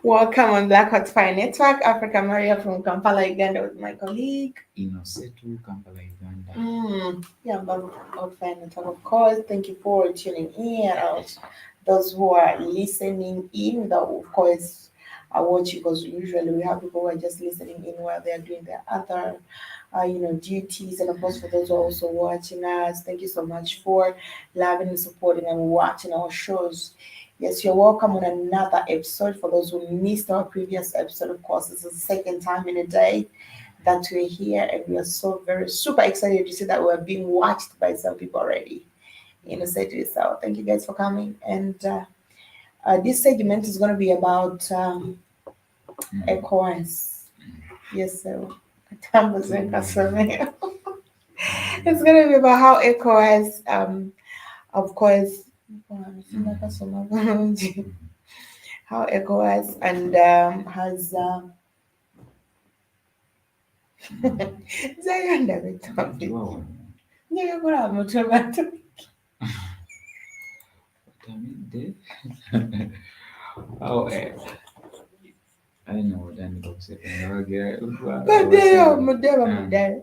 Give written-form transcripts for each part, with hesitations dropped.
Welcome on Black Hot Fire Network. Africa Maria from Kampala, Uganda, with my colleague. INNOSSETU, Kampala, Uganda. Yeah, Black Hot Fire Network, of course. Thank you for tuning in. And those who are listening in, that of course are watching, because usually we have people who are just listening in while they are doing their other duties. And of course, for those who are also watching us, thank you so much for loving and supporting and watching our shows. Yes, you're welcome on another episode. For those who missed our previous episode, of course, this is the second time in a day that we're here, and we are so very super excited to see that we're being watched by some people already. INNOSSETU. So thank you guys for coming. And this segment is going to be about Ecowas. Yes, so it's going to be about how Ecowas, of course, how Ecowas and has Zayanda topic. Yeah, what I'm about to. Oh, I know what I'm Baadaye mudaba mudala.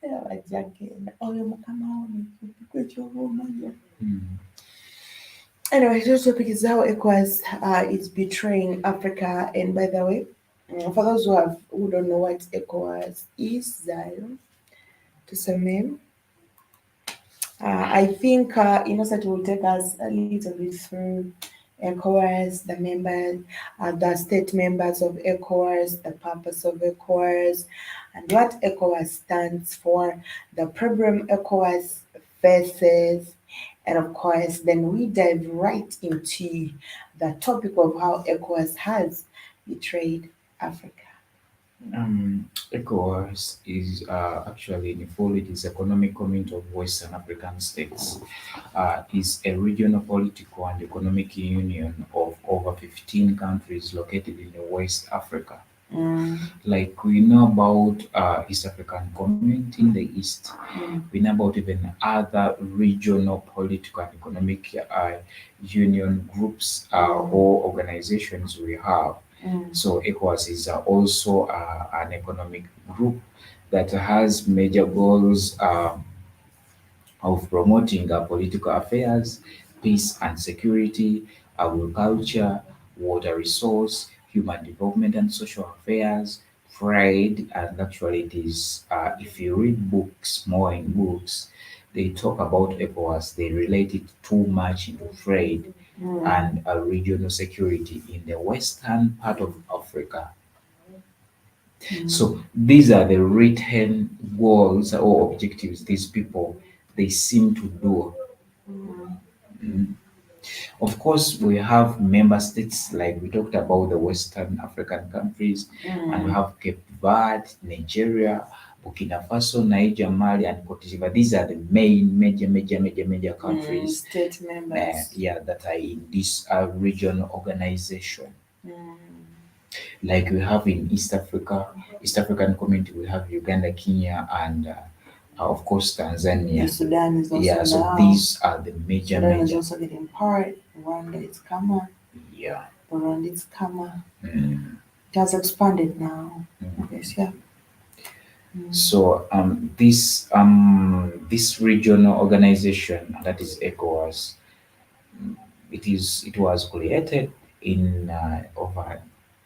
Era bajjagenda oyo mukama wange kupikwa ekyobumanyi. Anyway, this topic is how ECOWAS is betraying Africa. And by the way, for those who don't know what ECOWAS is, Zayo, to some name, I think Innocent will take us a little bit through ECOWAS, the members, the state members of ECOWAS, the purpose of ECOWAS, and what ECOWAS stands for, the problem ECOWAS faces, and of course, then we dive right into the topic of how ECOWAS has betrayed Africa. ECOWAS is actually in full, it is Economic Community of Western African States. Is a regional political and economic union of over 15 countries located in West Africa. Like we know about East African Community in the East, we know about even other regional political and economic union groups or organizations we have. So ECOWAS is also an economic group that has major goals of promoting political affairs, peace and security, agriculture, water resource, human development and social affairs, trade, and actually it is, if you read books, more in books, they talk about ECOWAS, they relate it too much into trade and regional security in the western part of Africa. So these are the written goals or objectives these people they seem to do. Of course, we have member states like we talked about the Western African countries, and we have Cape Verde, Nigeria, Burkina Faso, Niger, Mali, and Cote d'Ivoire. These are the main major countries State members. that are in this regional organization. Like we have in East African community, we have Uganda, Kenya, and of course Tanzania. Sudan is also So now. these are the Sudan is also getting part. Rwanda is Kama. Yeah. Burundi is Kama. It has expanded now. Yes, yeah. So this regional organization that is ECOWAS, it was created in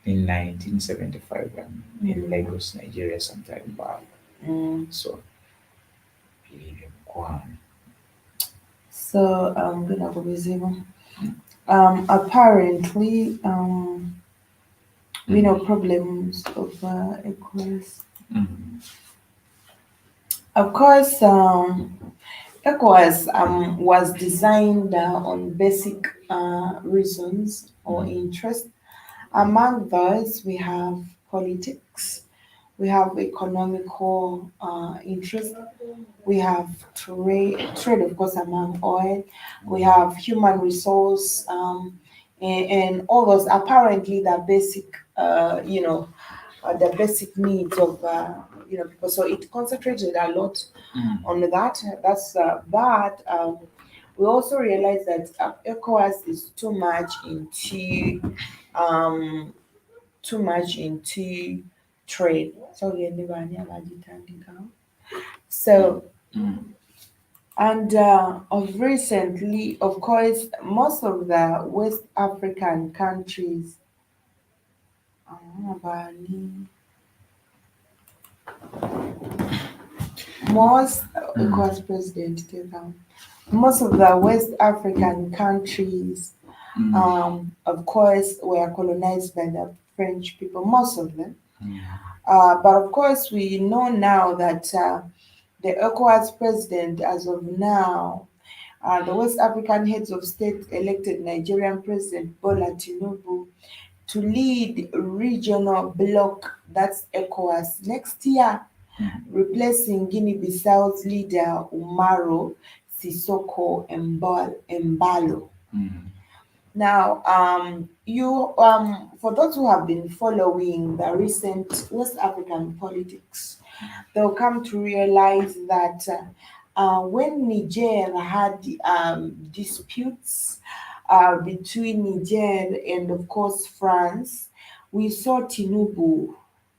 in 1975 in Lagos, Nigeria, sometime back. So So apparently we know problems of ECOWAS. Of course, ECOWAS was designed on basic reasons or interests. Among those, we have politics, we have economical interest, we have trade, of course, among oil, we have human resource, and all those apparently the basic, the basic needs of people. So it concentrated a lot on that. But we also realize that ECOWAS is um, too much into trade. So so mm, and of recently, of course, most of the West African countries, uh, most mm, ECOWAS president, most of the West African countries, mm, of course, were colonized by the French people, most of them. mm, But of course, we know now that the ECOWAS president, as of now, the West African heads of state elected Nigerian President Bola Tinubu to lead regional bloc, that's ECOWAS, next year, mm, replacing Guinea-Bissau's leader Umaro Sissoco Embalo. mm, Now, for those who have been following the recent West African politics, they'll come to realize that when Niger had disputes between Niger and, of course, France, we saw Tinubu,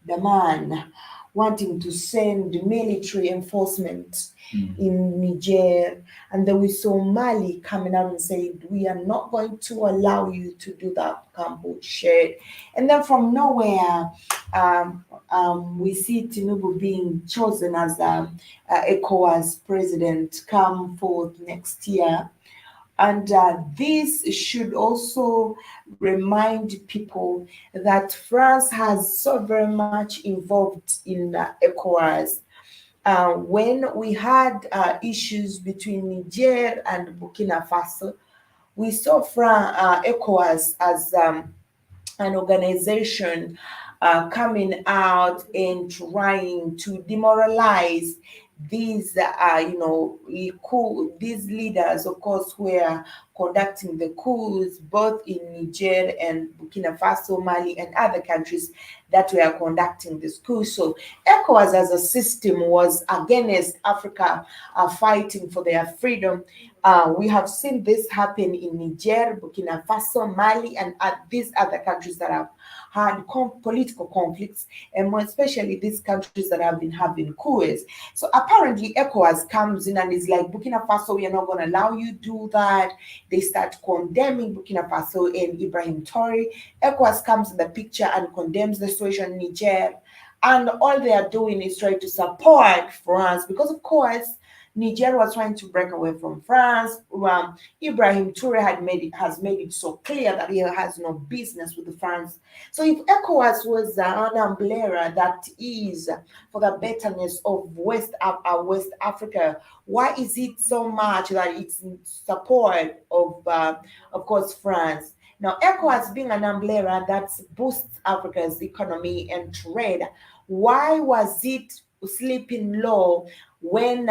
the man, wanting to send military enforcement mm, in Niger. And then we saw Mali coming out and saying, we are not going to allow you to do that bullshit. And then from nowhere, we see Tinubu being chosen as ECOWAS president come forth next year. And this should also remind people that France has so very much involved in ECOWAS. When we had issues between Niger and Burkina Faso, we saw ECOWAS as an organization coming out and trying to demoralize these, these leaders, of course, who are conducting the coups both in Niger and Burkina Faso, Mali, and other countries that were conducting this coup. So ECOWAS as a system was against Africa fighting for their freedom. We have seen this happen in Niger, Burkina Faso, Mali, and these other countries that have had political conflicts, and more especially these countries that have been having coups. So apparently, ECOWAS comes in and is like, Burkina Faso, we are not going to allow you do that. They start condemning Burkina Faso and Ibrahim Traoré. ECOWAS comes in the picture and condemns the situation in Niger. And all they are doing is trying to support France because, of course, Niger was trying to break away from France. Ibrahim Toure has made it so clear that he has no business with France. So if ECOWAS was an umbrella that is for the betterness of West Africa, why is it so much that it's in support of course, France? Now, ECOWAS being an umbrella that boosts Africa's economy and trade, why was it sleeping low when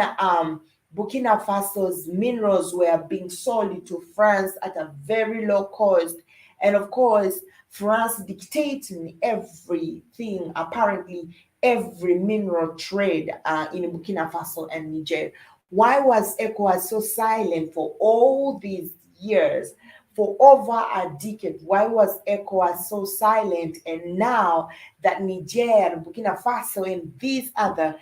Burkina Faso's minerals were being sold to France at a very low cost? And of course, France dictating everything, apparently every mineral trade in Burkina Faso and Niger. Why was ECOWAS so silent for all these years? For over a decade, why was ECOWAS so silent? And now that Niger, Burkina Faso, and these other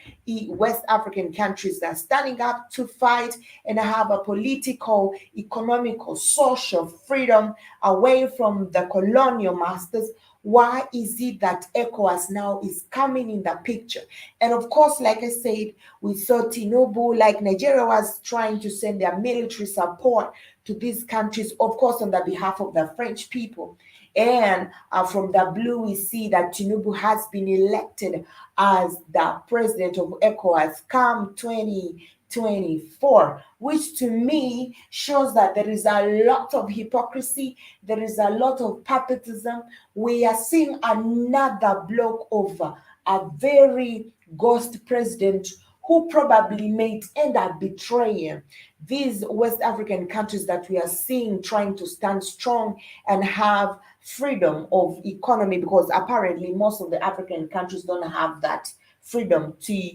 West African countries are standing up to fight and have a political, economical, social freedom away from the colonial masters, why is it that ECOWAS now is coming in the picture? And of course, like I said, we saw Tinubu, like Nigeria was trying to send their military support to these countries, of course, on the behalf of the French people. And from the blue, we see that Tinubu has been elected as the president of ECOWAS come 2024, which to me shows that there is a lot of hypocrisy, there is a lot of patriotism. We are seeing another block of a very ghost president who probably may end up betraying these West African countries that we are seeing trying to stand strong and have freedom of economy, because apparently most of the African countries don't have that freedom to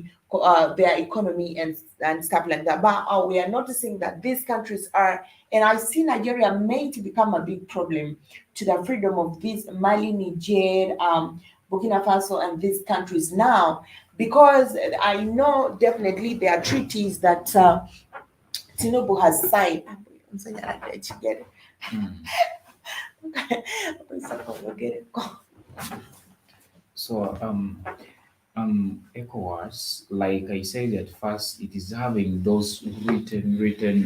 their economy and stuff like that. But we are noticing that these countries are, and I see Nigeria may to become a big problem to the freedom of these Mali, Niger, Burkina Faso, and these countries now, because I know definitely there are treaties that Tinubu has signed. I'm saying that I get it. Mm. So ECOWAS, like I said at first, it is having those written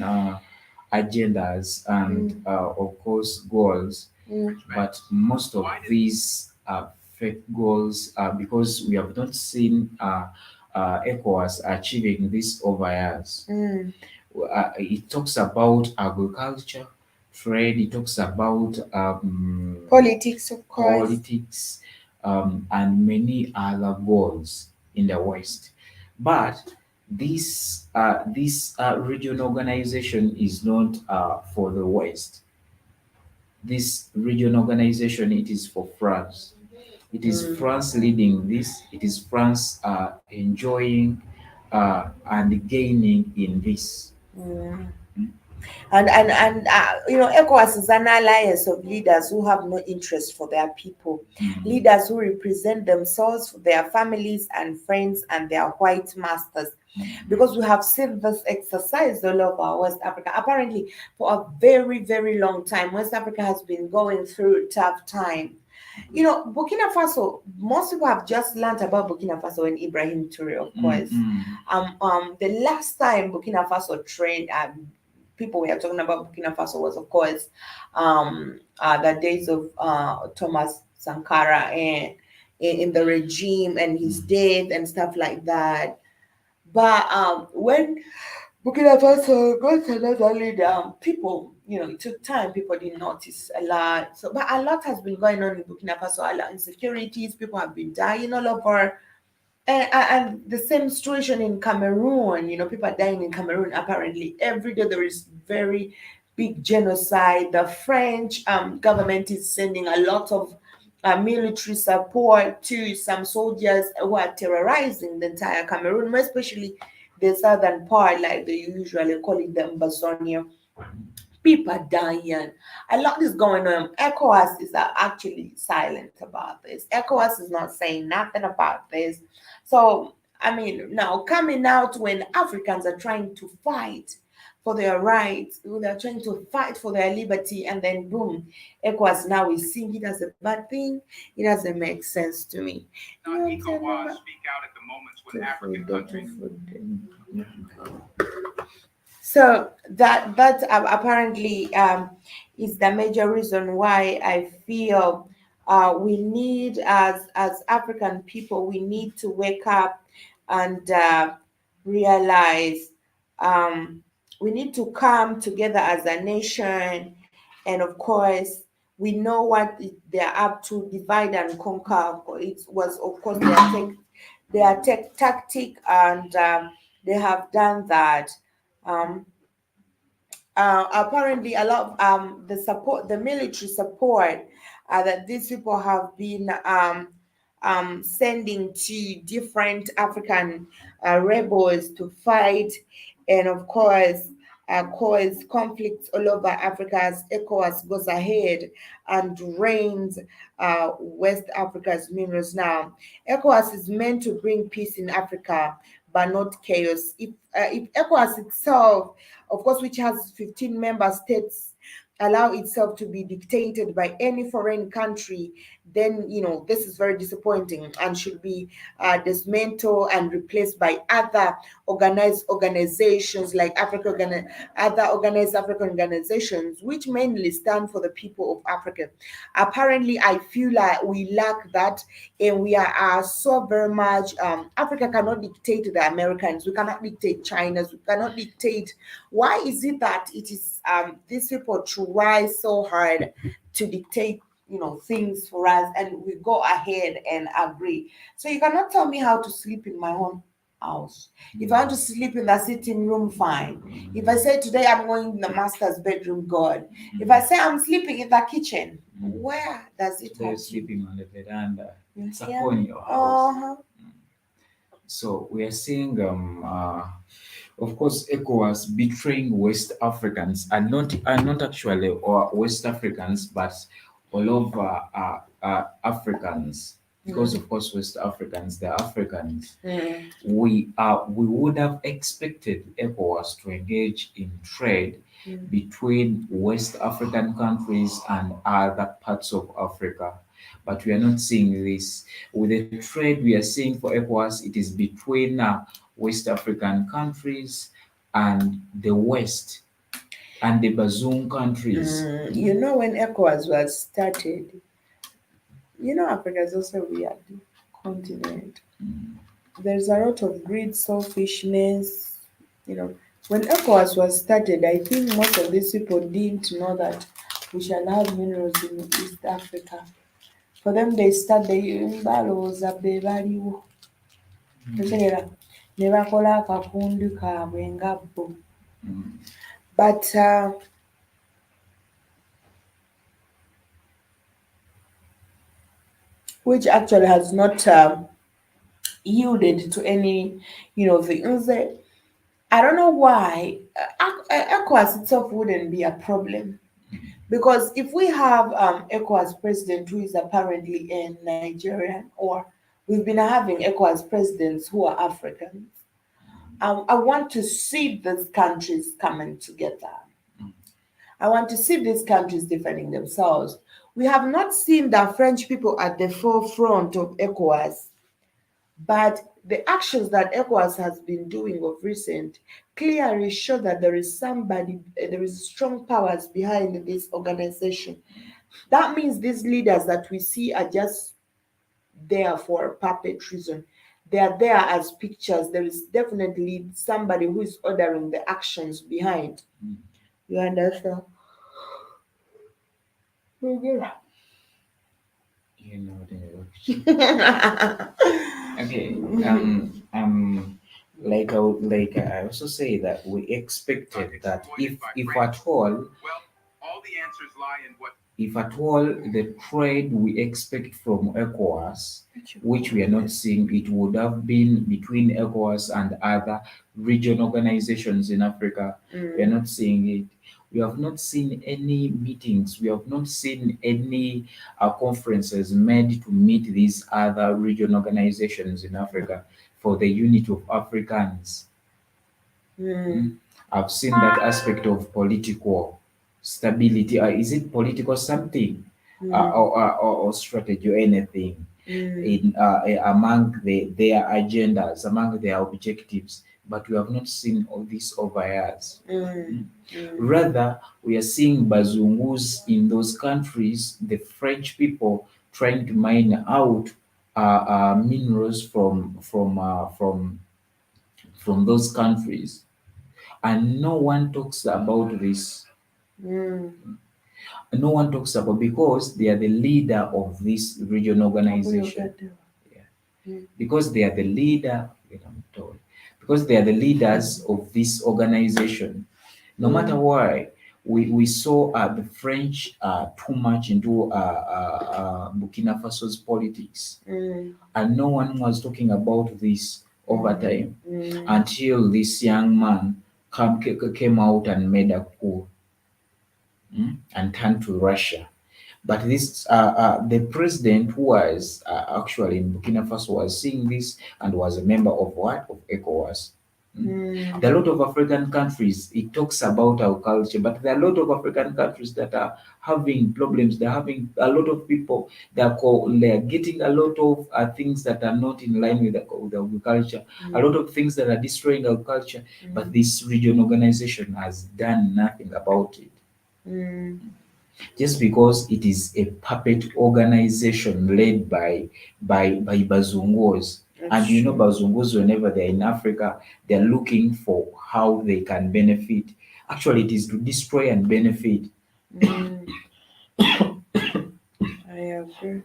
agendas and of course goals, Mm, but most of these are fake goals because we have not seen ECOWAS achieving this over years. mm, It talks about agriculture, trade, it talks about politics, of course. politics, and many other goals in the West. But this region organization is not for the West. This region organization, it is for France. It is Mm, France leading this. It is France enjoying and gaining in this. mm. And ECOWAS is an alliance of leaders who have no interest for their people, Mm, leaders who represent themselves, their families and friends, and their white masters. mm, Because we have seen this exercise all over West Africa. Apparently, for a very, very long time, West Africa has been going through tough time. Burkina Faso, most people have just learned about Burkina Faso and Ibrahim Toure, of mm, course. mm, The last time Burkina Faso trained, people were talking about Burkina Faso was, of course, the days of Thomas Sankara and in the regime and his mm. death and stuff like that. But when Burkina Faso got another leader, people, it took time. People didn't notice a lot. So, but a lot has been going on in Burkina Faso. A lot of insecurities. People have been dying all over. And the same situation in Cameroon. People are dying in Cameroon. Apparently, every day there is very big genocide. The French government is sending a lot of military support to some soldiers who are terrorizing the entire Cameroon, more especially the southern part, like they usually call it the Ambazonia. People are dying. A lot is going on. ECOWAS is actually silent about this. ECOWAS is not saying nothing about this. So, I mean, now coming out when Africans are trying to fight for their rights, when they're trying to fight for their liberty, and then boom, ECOWAS now is seeing it as a bad thing. It doesn't make sense to me. ECOWAS speak out at the moments when African countries. So that apparently is the major reason why I feel we need, as African people, we need to wake up and realize um, we need to come together as a nation, and of course we know what they're up to, divide and conquer. It was, of course, their tactic, and they have done that. Um, Apparently a lot of the military support that these people have been sending to different African rebels to fight, and of course cause conflicts all over Africa as ECOWAS goes ahead and drains West Africa's minerals. Now, ECOWAS is meant to bring peace in Africa, but not chaos. If ECOWAS itself, of course, which has 15 member states, allow itself to be dictated by any foreign country, then this is very disappointing and should be dismantled and replaced by other organized organizations like other organized African organizations, which mainly stand for the people of Africa. Apparently, I feel like we lack that, and we are so very much. Africa cannot dictate to the Americans. We cannot dictate China's. We cannot dictate. Why is it that it is these people try so hard to dictate things for us, and we go ahead and agree? So you cannot tell me how to sleep in my own house. If I want to sleep in the sitting room, fine. If I say today I'm going in the master's bedroom, good. If I say I'm sleeping in the kitchen, where does it They're hurt you? sleeping on the veranda. You It's hear upon me? your house. Uh-huh. So we are seeing, of course, ECOWAS betraying West Africans, and not actually or West Africans, but all over Africans. Because Mm. of course, West Africans, they're Africans. Mm. We would have expected ECOWAS to engage in trade Mm. between West African countries and other parts of Africa. But we are not seeing this. With the trade we are seeing for ECOWAS, it is between West African countries and the West and the Bazoon countries. You know, when ECOWAS was started, you know, Africa is also a weird continent. There's a lot of greed, selfishness. You know, when ECOWAS was started, I think most of these people didn't know that we shall have minerals in East Africa. For them, they start the balowooza be baliwo. Otegeera ne bakola akakundu kaabwe nga bo. Mm. But which actually has not yielded to any, you know, things. I don't know why ECOWAS itself wouldn't be a problem. Because if we have ECOWAS president who is apparently a Nigerian, or we've been having ECOWAS presidents who are Africans, I want to see these countries coming together. I want to see these countries defending themselves. We have not seen the French people at the forefront of ECOWAS, but the actions that ECOWAS has been doing of recent clearly show that there is somebody, there is strong powers behind this organization. That means these leaders that we see are just there for a puppet reason. They are there as pictures. There is definitely somebody who is ordering the actions behind. You understand? You know okay. Like I also say that we expected that if at all, if at all the trade we expect from ECOWAS, which we are not seeing, it would have been between ECOWAS and other region organizations in Africa. We are not seeing it. We have not seen any meetings. We have not seen any conferences made to meet these other region organizations in Africa for the unity of Africans. Mm. I've seen that aspect of political stability. Is it political something, or strategy or anything in among their agendas, among their objectives? But we have not seen all this over years. Rather, we are seeing bazungus in those countries, the French people trying to mine out minerals from those countries, and no one talks about this. No one talks about, because they are the leader of this region organization. Yeah. Because they are the leader, I'm told, because they are the leaders of this organization. No matter why, we saw the French too much into Burkina Faso's politics, and no one was talking about this over time until this young man came out and made a coup, and turned to Russia. But this, the president who was actually in Burkina Faso was seeing this and was a member of what? Of ECOWAS. There are a lot of African countries, it talks about our culture, but there are a lot of African countries that are having problems. They're having a lot of people, they're getting a lot of things that are not in line with our culture, a lot of things that are destroying our culture, but this region organization has done nothing about it. Just because it is a puppet organization led by bazungos. And you know, bazungos, whenever they're in Africa, they're looking for how they can benefit. Actually, it is to destroy and benefit. I agree.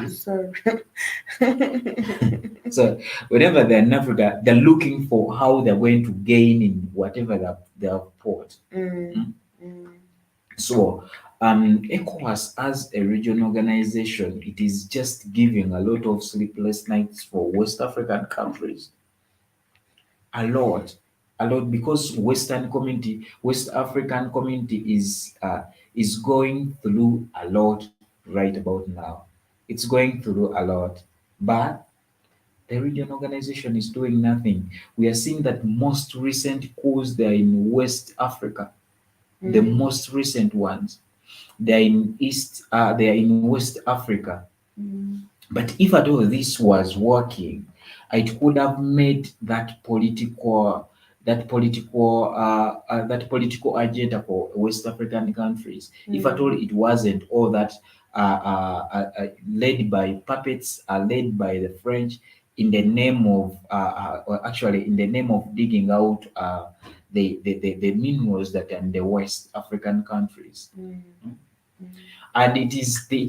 Sorry. So whenever they're in Africa, they're looking for how they're going to gain in whatever they have bought. So ECOWAS as a regional organization, it is just giving a lot of sleepless nights for West African countries. A lot, a lot, because West African community is going through a lot right about now. It's going through a lot, but the region organization is doing nothing. We are seeing that most recent coups they are in West Africa, the Mm, most recent ones. They are in they are in West Africa. mm, But if at all this was working, it could have made that political agenda for West African countries. If at all mm, it wasn't all that led by puppets, led by the French in the name of or actually in the name of digging out the minerals that are in the West African countries. mm, mm, And it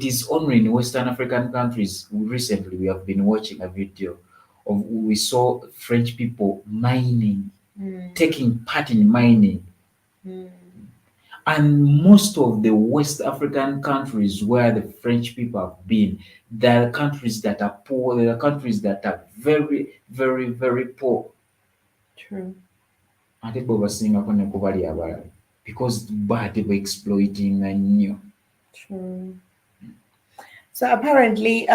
is only in Western African countries. Recently, we have been watching a video of we saw French people mining, mm, taking part in mining, mm. and most of the West African countries where the French people have been, they are countries that are poor. They are countries that are very, very, very poor. True, Ate bo basingako ne kubali abalala because bate exploiting nnyo. true. So apparently,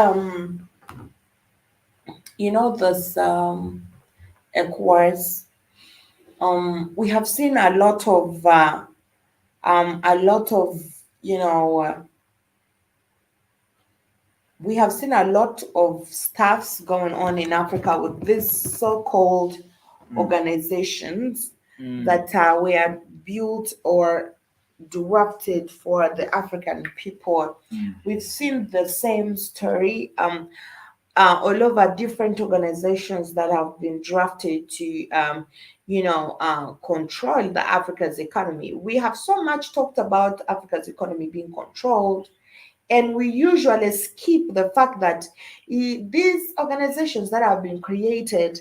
this Ecowas, we have seen a lot of, you know, we have seen a lot of stuffs going on in Africa with these so-called Mm, organizations mm, that were built or drafted for the African people. mm, We've seen the same story all over different organizations that have been drafted to, control the Africa's economy. We have so much talked about Africa's economy being controlled, and we usually skip the fact that these organizations that have been created,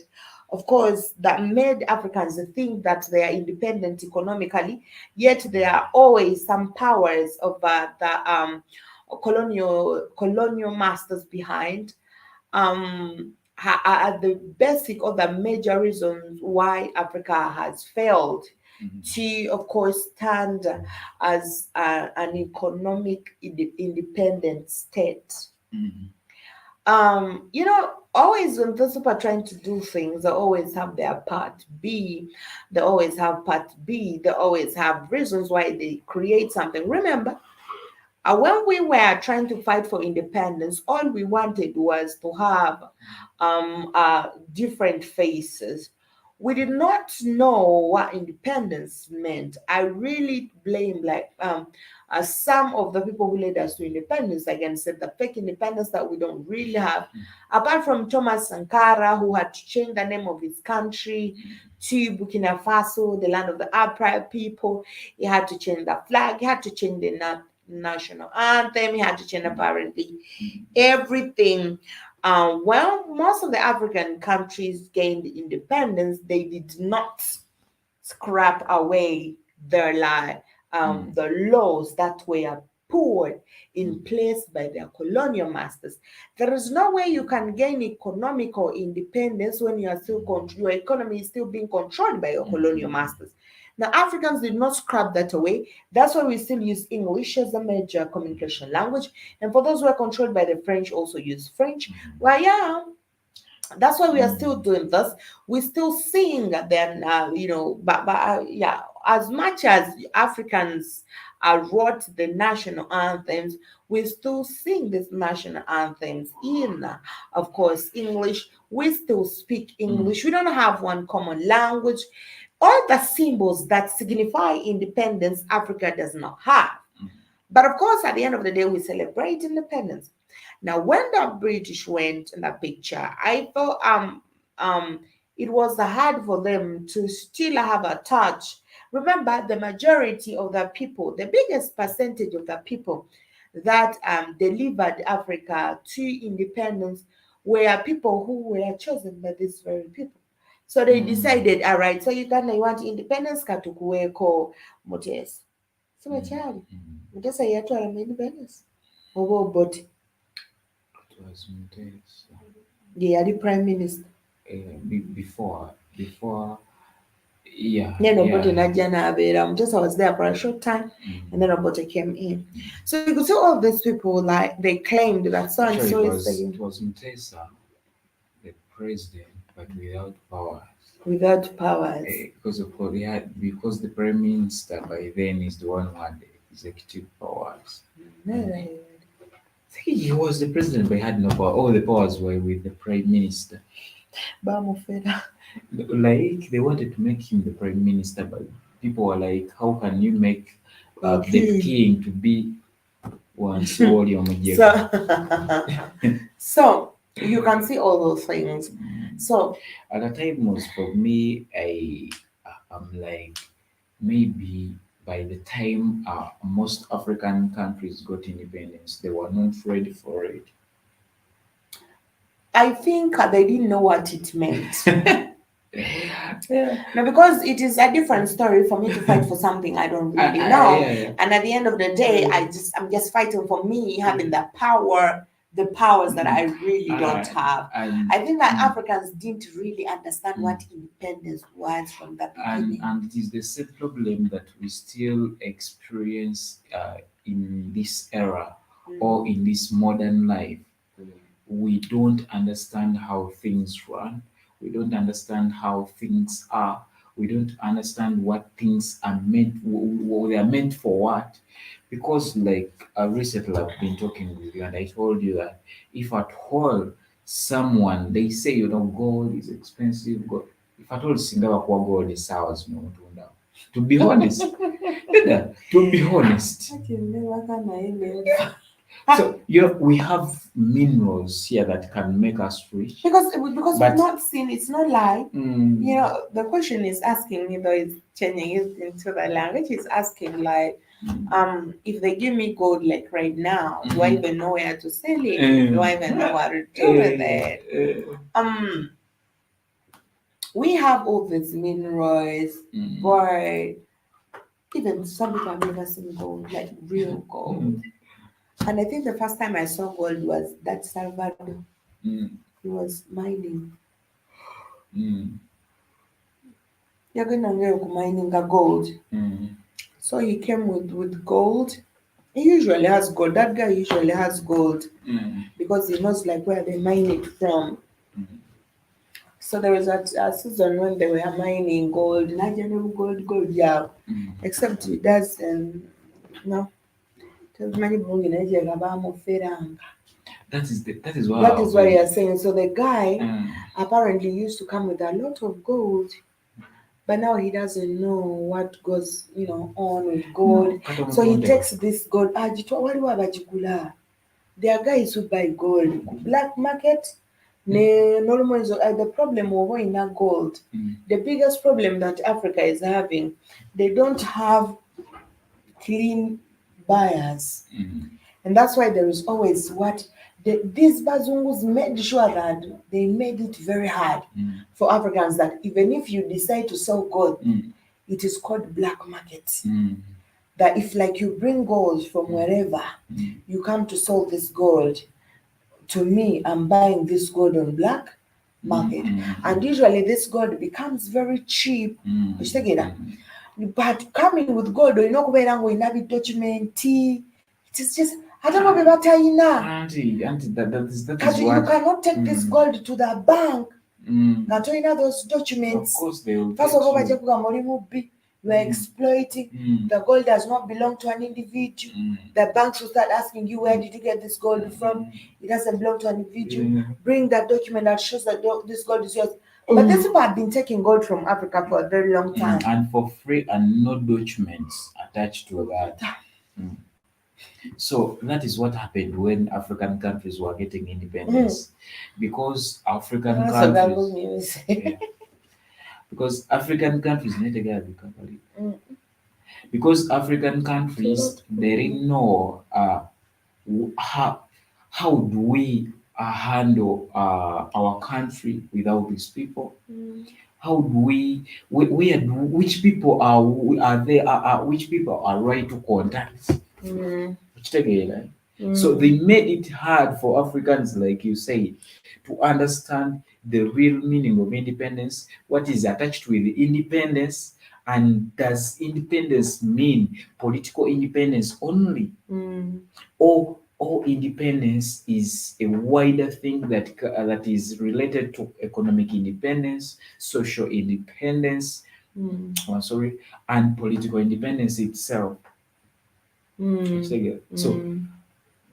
of course, that made Africans think that they are independent economically, yet there are always some powers of the colonial masters behind, are the basic or the major reasons why Africa has failed mm, to, of course, stand as an economic independent state. mm, Always when those people are trying to do things, they always have their part B, they always have part B, they always have reasons why they create something. Remember, when we were trying to fight for independence, all we wanted was to have different faces. We did not know what independence meant. I really blame some of the people who led us to independence against the fake independence that we don't really have. Apart from Thomas Sankara, who had to change the name of his country to Burkina Faso, the land of the upright people. He had to change the flag. He had to change the national anthem. He had to change apparently everything. Well, most of the African countries gained independence. They did not scrap away mm, the laws that were put in mm, place by their colonial masters. There is no way you can gain economical independence when your economy is still being controlled by your colonial mm, masters. Now, Africans did not scrap that away. That's why we still use English as a major communication language. And for those who are controlled by the French, also use French. Well, yeah, that's why we are still mm, doing this. We still sing then, but yeah, as much as Africans wrote the national anthems, we still sing these national anthems in, of course, English. We still speak mm, English. We don't have one common language. All the symbols that signify independence, Africa does not have. But of course, at the end of the day, we celebrate independence. Now, when the British went in the picture, I thought it was hard for them to still have a touch. Remember, the majority of the people, the biggest percentage of the people that delivered Africa to independence were people who were chosen by these very people. So they mm, decided, all right, so Uganda, you want independence, katukuweko Mutesi. si bwe kyali Mm. Mutesa yatwala mu independence oba Obote It was Mutesa. ye yali prime minister Before, yeah, then Obote yeah. n'ajja n'abeera Mutesa was there for a short time and then Obote came in. So you could see all these people like they claimed that so and Actually, so is the it was Mutesa, the president, but without powers. without powers. Because of course, because the prime minister by then is the one who had the executive powers. I think he was the president, but he had no power. All the powers were with the prime minister. Bamufera. Like they wanted to make him the prime minister, but people were like, "How can you make A the king. king to be one sword So, so you can see all those things. So At the time was for me, I'm like maybe by the time most African countries got independence, they were not ready for it. I think they didn't know what it meant. Yeah. No, because it is a different story for me to fight for something I don't really know. Yeah. And at the end of the day, I'm just fighting for me having the powers that I really don't have. And, I think that Africans didn't really understand what independence was from the beginning. and it is the same problem that we still experience in this era or in this modern life. We don't understand how things run. We don't understand how things are. We don't understand what things are meant. They are meant for what? Because like recently I've been talking with you, and I told you that if at all someone they say gold is expensive, gold. If at all singaba kuwa gold is ours, to be honest, to be honest. So we have minerals here that can make us rich. Because we've not seen, it's not like the question is asking me, though it's changing it into the language, it's asking like if they give me gold like right now, do I even know where to sell it? Do I even know what to do with it? We have all these minerals, but even some people have never seen gold, like real gold. And I think the first time I saw gold was that Salvador. He was mining. You're mining gold. So he came with gold. He usually has gold. That guy usually has gold because he knows like where they mine it from. So there was a season when they were mining gold, Nigerian gold, yeah. Except he does no. Many bungi Nigeria bamuferanga. That is what you are saying. So the guy apparently used to come with a lot of gold, but now he doesn't know what goes, on with gold. So he takes this gold. There are guys who buy gold, black market. Normal the problem over in that gold. The biggest problem that Africa is having, they don't have clean buyers. And that's why there is always these Bazungus made sure that they made it very hard for Africans that even if you decide to sell gold, it is called black market. That if like you bring gold from wherever, you come to sell this gold, to me, I'm buying this gold on black market. And usually this gold becomes very cheap. But coming with gold, you know, document, it is just I don't know about Auntie, that is you cannot take this gold to the bank. Those documents. Of course they will. First of all, you are exploiting. The gold does not belong to an individual. The banks will start asking you, where did you get this gold from? It doesn't belong to an individual. Bring that document that shows that this gold is yours. But these people have been taking gold from Africa for a very long time. And for free and no documents attached to that. So that is what happened when African countries were getting independence. Because African countries because African countries need to get recovery. Because African countries they didn't know how do we handle our country without these people. How do where do which people are there which people are right to contact? Mm. Okitegeera? So Mm. they made it hard for Africans, like you say, to understand the real meaning of independence, what is attached with independence, and does independence mean political independence only, Mm. or independence is a wider thing that is related to economic independence, social independence, Mm. sorry, and political independence itself. Mm. So Mm.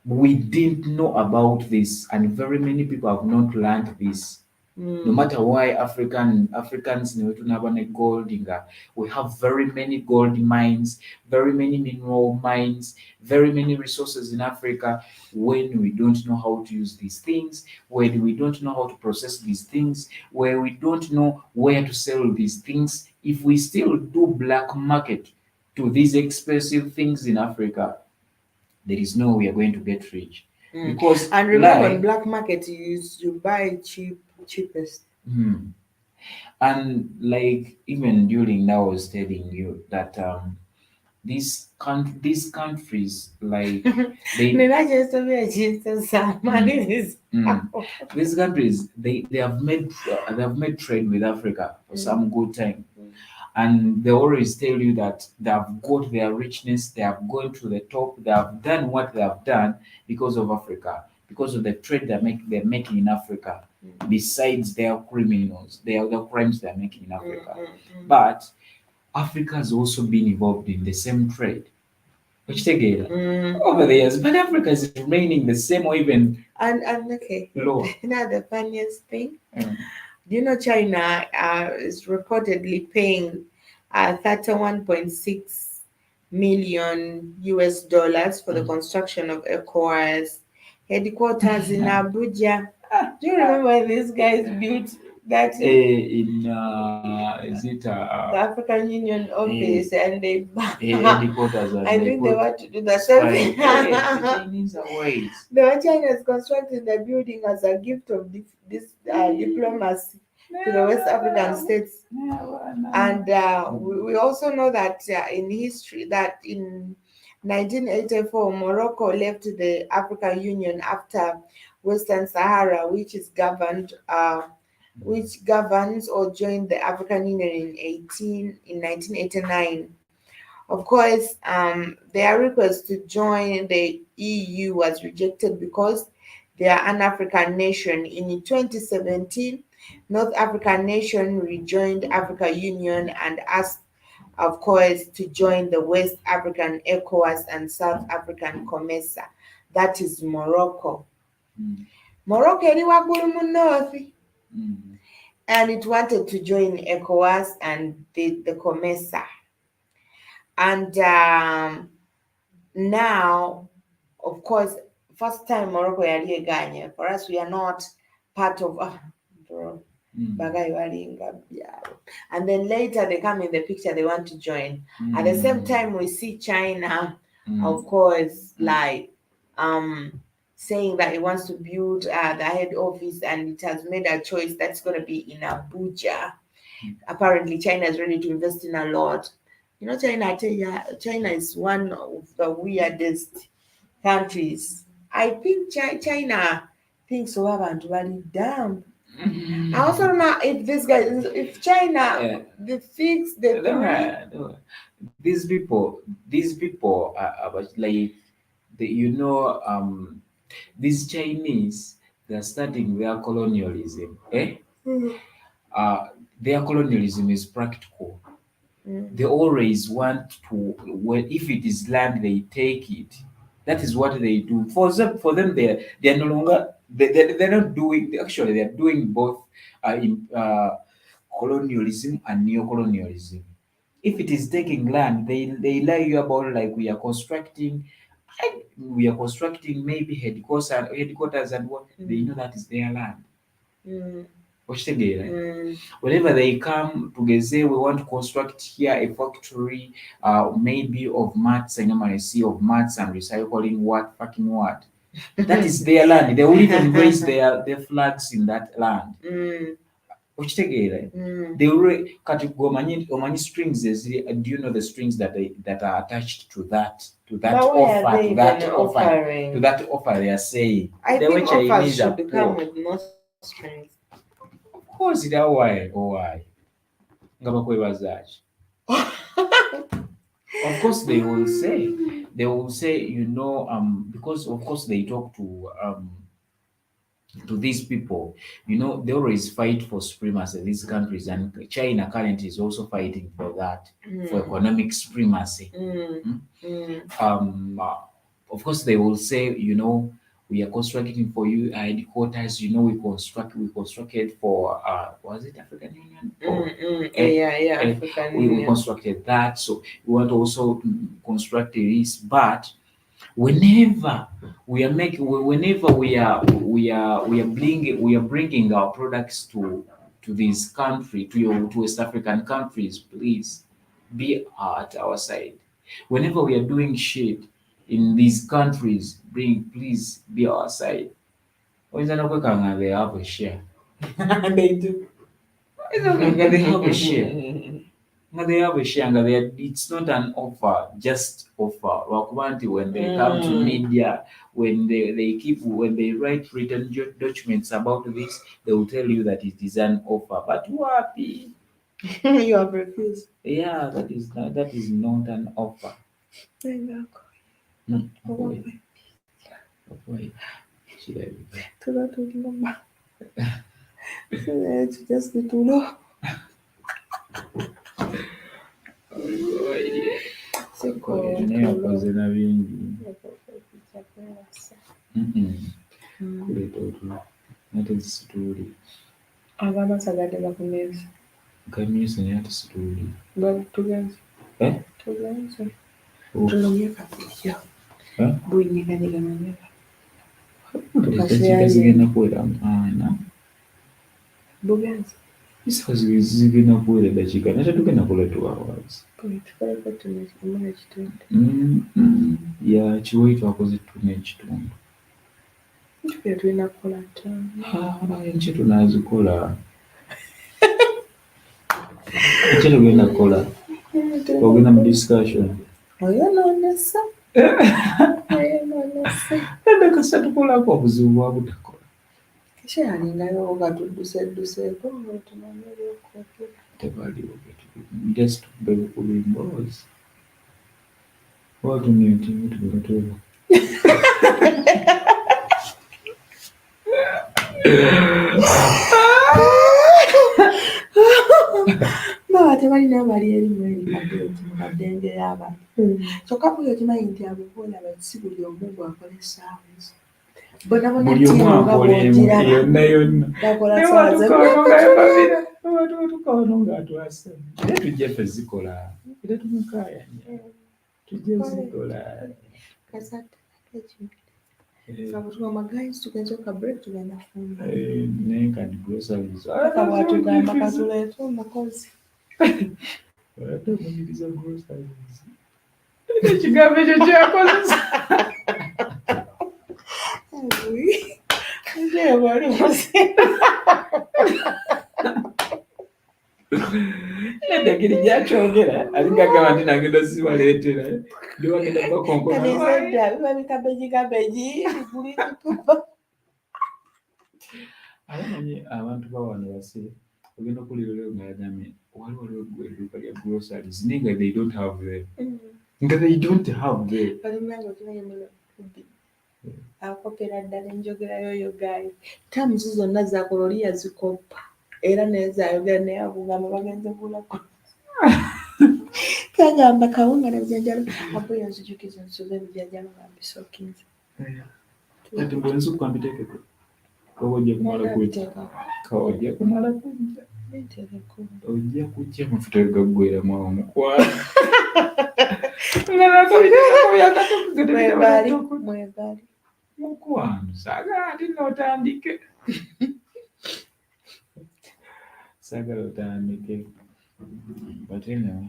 we didn't know about this, and very many people have not learned this. No Mm. matter why Africans ni wetu n'abane gold nga we have very many gold mines, very many mineral mines, very many resources in Africa. When we don't know how to use these things, when we don't know how to process these things, where we don't know where to sell these things, if we still do black market to these expensive things in Africa, there is no way we are going to get rich. Mm. Because And remember, on lie, black market, you buy cheapest. hmm, and like even during that, I was telling you that these countries like they Ninachoestomia jinsi mm, zamani ni mm, sawa. these countries they have made trade with Africa for Mm. some good time, Mm. and they always tell you that they have got their richness, they have gone to the top, they have done what they have done because of Africa, because of the trade they're making in Africa, besides their criminals, their crimes they're making in Mm. Africa. Mm. Mm. But Africa has also been involved in the same trade, which together Mm. over the years, but Africa is remaining the same or even And okay, lower. now the funniest thing, Mm, do you know China is reportedly paying 31.6 million US dollars for the mm. construction of Ecowas headquarters in Abuja. Do you remember these guys built that In is it the African Union eh, office and they headquarters, and I they think they put want to do the same spy. thing. Yes, the Chinese are wise. The China is constructing the building as a gift of this diplomacy to the West African states. Never, never. And we also know that in history, that in 1984, Morocco left the African Union after Western Sahara, which governs or joined the African Union in 1989. Of course, their request to join the EU was rejected because they are an African nation. In 2017, North African nation rejoined Africa Union and asked, of course, to join the West African ECOWAS and South African COMESA. That is Morocco. Mm, Morocco eri waggulu mu North, mm, and it wanted to join ECOWAS and the COMESA. And now, of course, first time Morocco yali eganye. For us, we are not part of bro, mm, Bagai Walinga, yeah. And then later they come in the picture, they want to join. At the same mm, time, we see China, of mm, course, mm. like saying that it wants to build the head office and it has made a choice that's going to be in Abuja. Apparently, China is ready to invest in a lot. You know, China, I tell you, China is one of the weirdest countries. I think China thinks so abantu bali dumb. I also don't know if this guy, if China, Yeah, the don't three. worry, don't worry. These people are like these Chinese, they're starting their colonialism. Mm. Their colonialism is practical. They Mm. always want to, when if it is land they take it. That is what they do. For them they are no longer they're not doing, actually they're doing both colonialism and neo-colonialism. If it is taking land, they lie you about like we are constructing maybe headquarters and what they Mm. know that is their land. Mm. Okitegera? Mm. Whenever they come together, we want to construct here a factory, maybe of mats, and I see of mats and recycling what fucking what. That is their land. They will even raise their flags in that land. Mm. okitegeera they already kati omanyi strings eziri do you know the strings that are attached to that But why are offer they to that even offer offering? to that offer they are saying I the way think offers Chinese are should come poor. with no strings. Of course that why nga bakwebaza ki. Of course they will say because of course they talk to these people, they always fight for supremacy in these countries, and China currently is also fighting for that, for economic supremacy. Of course they will say, we are constructing for you headquarters, we constructed for was it African Union? African We Union. constructed that, so we want to also construct this, but whenever we are bringing our products to this country, to West African countries, please be at our side. Whenever we are doing shit in these countries, please be our side. Oyinza n'okwekanga they have a share. They do. They have a share. They have a share, it's not an offer, just offer. Wakubanti, when they come to media, when they write written documents about this, they will tell you that it is an offer. But you are happy. You have refused. Yeah, that is not an offer. Just need to know. Yakoze na bingi. Kuleeta otulo nate zisituuli. Abaana sagadde bakumeza. Kamyusa naye ate situuli. Tugenze. Tugenze. Oh. Tulumye kapijja. Bunyiganyega manyega. Dakika zigenda kuwera ana. Bugenze. Isaha zigenda kuwera eddakiika nate tugenda kola 2 hours. Tukoleko tumu n'ekitundu. Ya kiwayi twakoze 2 n'ekitundu. Tukira tulina kukola ttaano. Enki tunaazikola. Enki tugenda kukola. Ogenda mu discussion. Oyonoonesa. Edda kasa tukolako obuzibu bwa butakola. Kyalingayo nga tuddusedduseeko nga tumanyi ebyokwogera. Tebaliwo just bebukuba emboozi. Watumye nti tugenda tuba. Baba tebalina bali erimu mukadde y'abantu. Kyokka buli okimanyi nti abukola si buli omu bw'akola essaawa ezo. Bona Buli omu akola yonna yonna. Bakola ssaawa ze tukawano ng'atwase. Era tujja ffe zikola. Era tumukaayanya. Tujja zikola. kasate ekintu. Kabutuma guys tugenze ka break tugenda kufumba. Naye kati groceries. Kabwatugamba katuleete omukozi. Ate omuyiriza groceries. Ekigambo ekyo kyakozesa. Nedda kiri gyakyogera alinga agamba nti nagenda zibaleetera ndiwagenda bakonkona abamanyi abantu bawano base ogenda okulira oleo nga yagambye waliwo edduuka lya groceries naye nga they don't have akopera ddala enjogerayo yo gayi tamuzi zonna zakololi yazikoppa era naye zayogera naye akugamba bagenze kulako kagamba kawunga nabijanjalo apo yanzijukiza nsobe ebijanjalo nga mbisookinze kati bwenzuka mbiteekeko kawajja kumala kujja ojja kujja amafuta gaggweramu awo mukwano mwegali mukwano saagala nti nootandike saagala otandike batenewa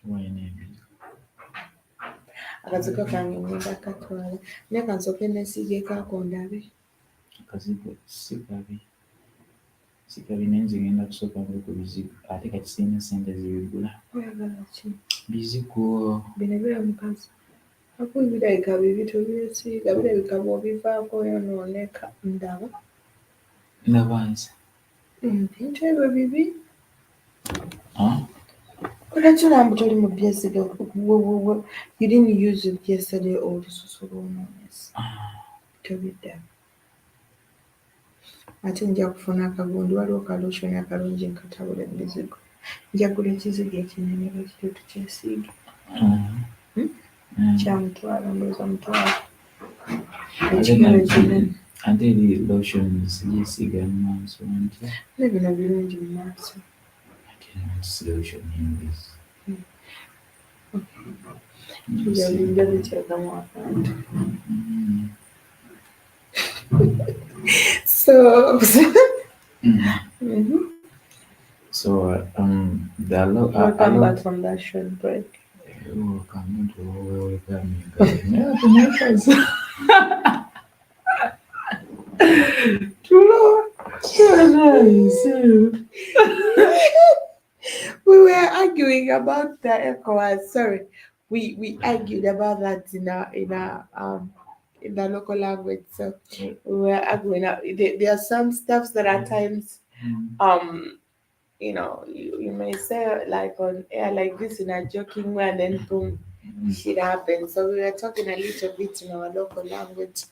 waine ebiri akaziko kange ngenda katwala naye kansooke neesiigeko ako ndabe akazigo si kabi naye nze ngenda kusooka nve ku bizigo ate kati sirina ssente zibigula. Oyagala ki? Bizigo Bino biramukazi. Akubi birabika bibi tobyesiiga, birabika bw'obivaako oyonooneka. Ndaba. ndabanze. Ebintu ebyo bibi. Ah? Lwaki olamba toli mu byesiiga? You didn't use it yesterday olususu lw'onoonese. Tobiddamu. Ate nja kufuna akagundi, waliwo kaloshoni akalungi nkatabula ebizigo. Njagula ekizigo ekinene bakire tukyesiige. Kyamutwala ndowooza mutwala. Ekigero kinene. Ate eri lotion sigyesiiga mu maaso ntya? Ne bino birungi mu maaso. Lotion y'embizzi. Bijja biteekamu akantu. So, So, the welcome back from that short break. We were arguing about the Ecowas. Sorry, we argued about that in the local language. So we were arguing. There are some stuffs that at times you may say like on air like this in a joking way, and then boom, shit happens. So we were talking a little bit in our local language,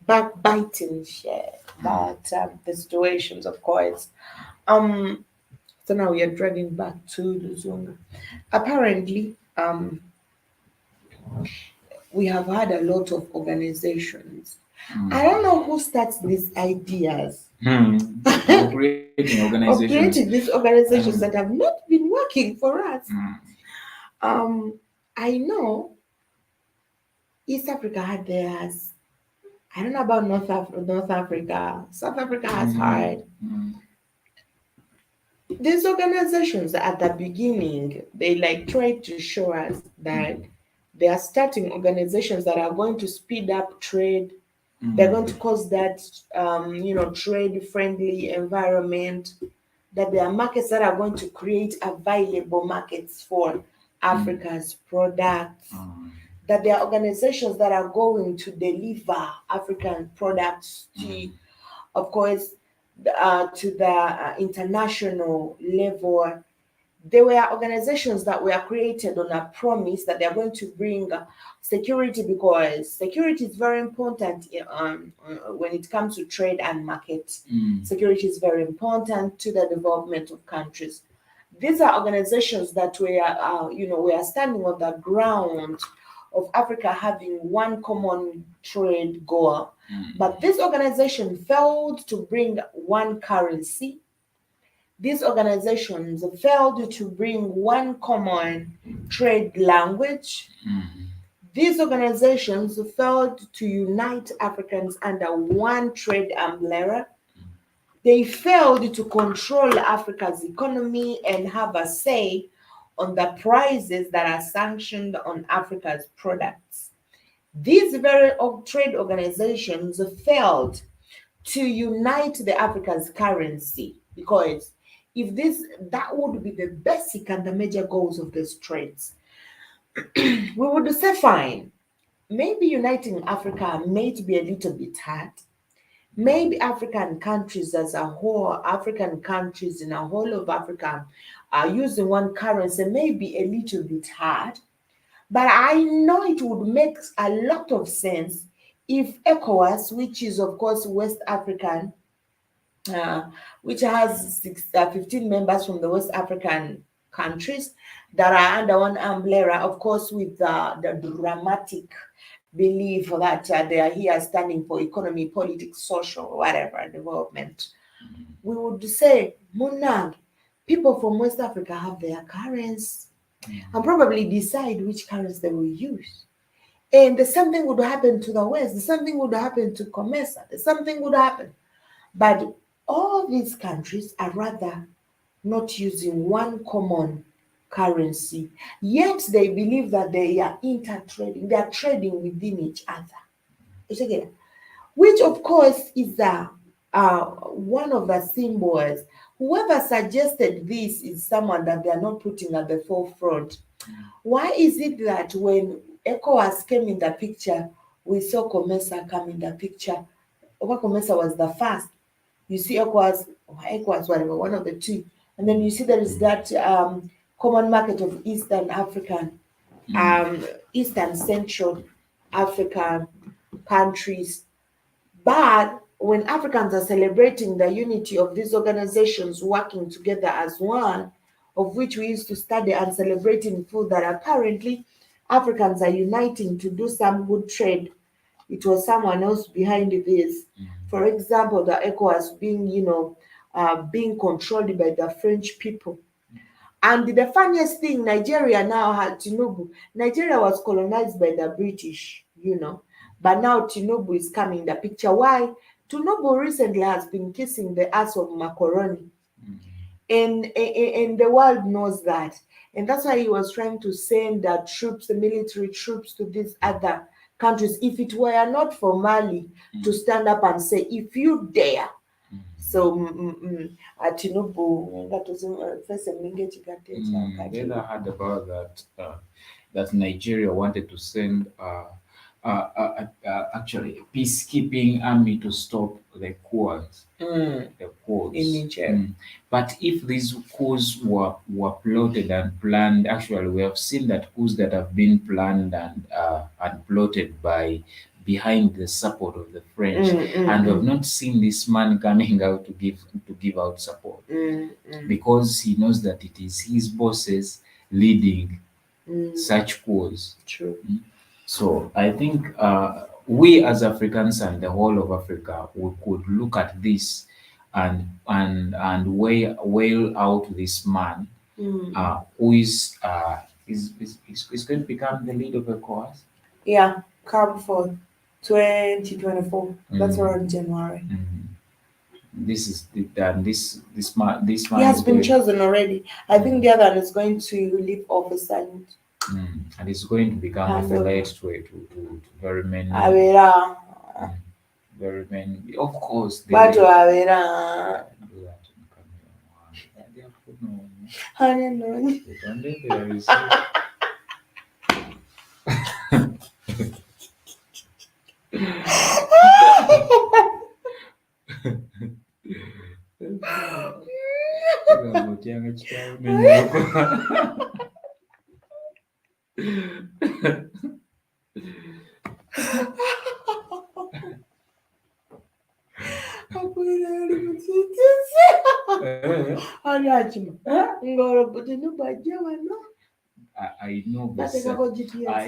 backbiting shit about the situations, of course. So now we are dragging back to Luzunga. Apparently, we have had a lot of organizations. I don't know who starts these ideas of creating of organizations. creating these organizations that have not been working for us. I know East Africa had theirs. I don't know about North Africa. South Africa has had. These organizations at the beginning, they like tried to show us that they are starting organizations that are going to speed up trade. They're going to cause that, trade-friendly environment. That there are markets that are going to create available markets for Africa's products. That there are organizations that are going to deliver African products to, of course, to the international level. There were organizations that were created on a promise that they are going to bring security, because security is very important when it comes to trade and market. Security is very important to the development of countries. These are organizations that were standing on the ground of Africa having one common trade goal. But this organization failed to bring one currency. These organizations failed to bring one common trade language. These organizations failed to unite Africans under one trade umbrella. They failed to control Africa's economy and have a say on the prices that are sanctioned on Africa's products. These very trade organizations failed to unite the Africa's currency, because that would be the basic and the major goals of these trades. We would say fine, maybe uniting Africa may be a little bit hard. Maybe African countries as a whole, African countries in a whole of Africa are using one currency, may be a little bit hard. But I know it would make a lot of sense if ECOWAS, which is of course West African, which has 15 members from the West African countries that are under one umbrella, of course, with the dramatic belief that they are here standing for economy, politics, social, whatever, development. We would say, Munang, people from West Africa have their currency and probably decide which currency they will use. And the something would happen to the West, the something would happen to Comesa, the something would happen. But all these countries are rather not using one common currency, yet they believe that they are trading within each other. Which of course is one of the symbols. Whoever suggested this is someone that they are not putting at the forefront. Why is it that when ECOWAS came in the picture, we saw COMESA come in the picture? Over COMESA was the first. You see ECOWAS, or ECOWAS, whatever, one of the two. And then you see there is that common market of Eastern African, Eastern Central African countries. But when Africans are celebrating the unity of these organizations working together as one, of which we used to study and celebrating food that apparently Africans are uniting to do some good trade, it was someone else behind this. For example, the ECOWAS being, being controlled by the French people. And the funniest thing, Nigeria now had Tinubu. Nigeria was colonized by the British. But now Tinubu is coming in the picture. Why? Tinubu recently has been kissing the ass of macaroni. And the world knows that. And that's why he was trying to send the troops, the military troops, to these other countries. If it were not for Mali to stand up and say, if you dare. So Tinubu first Then I heard about that that Nigeria wanted to send actually a peacekeeping army to stop the coups. The coups in Niger. But if these coups were plotted and planned, actually we have seen that coups that have been planned and plotted by behind the support of the French, and we have not seen this man coming out to give out support because he knows that it is his bosses leading such coups. True. So I think we as Africans and the whole of Africa, we could look at this and wail out this man who is going to become the leader of ECOWAS. Yeah, come for 2024. That's around January. This is this man. He has been chosen already. I think the other one is going to leave office and it's going to become affiliate to very many. Very many, of course. But I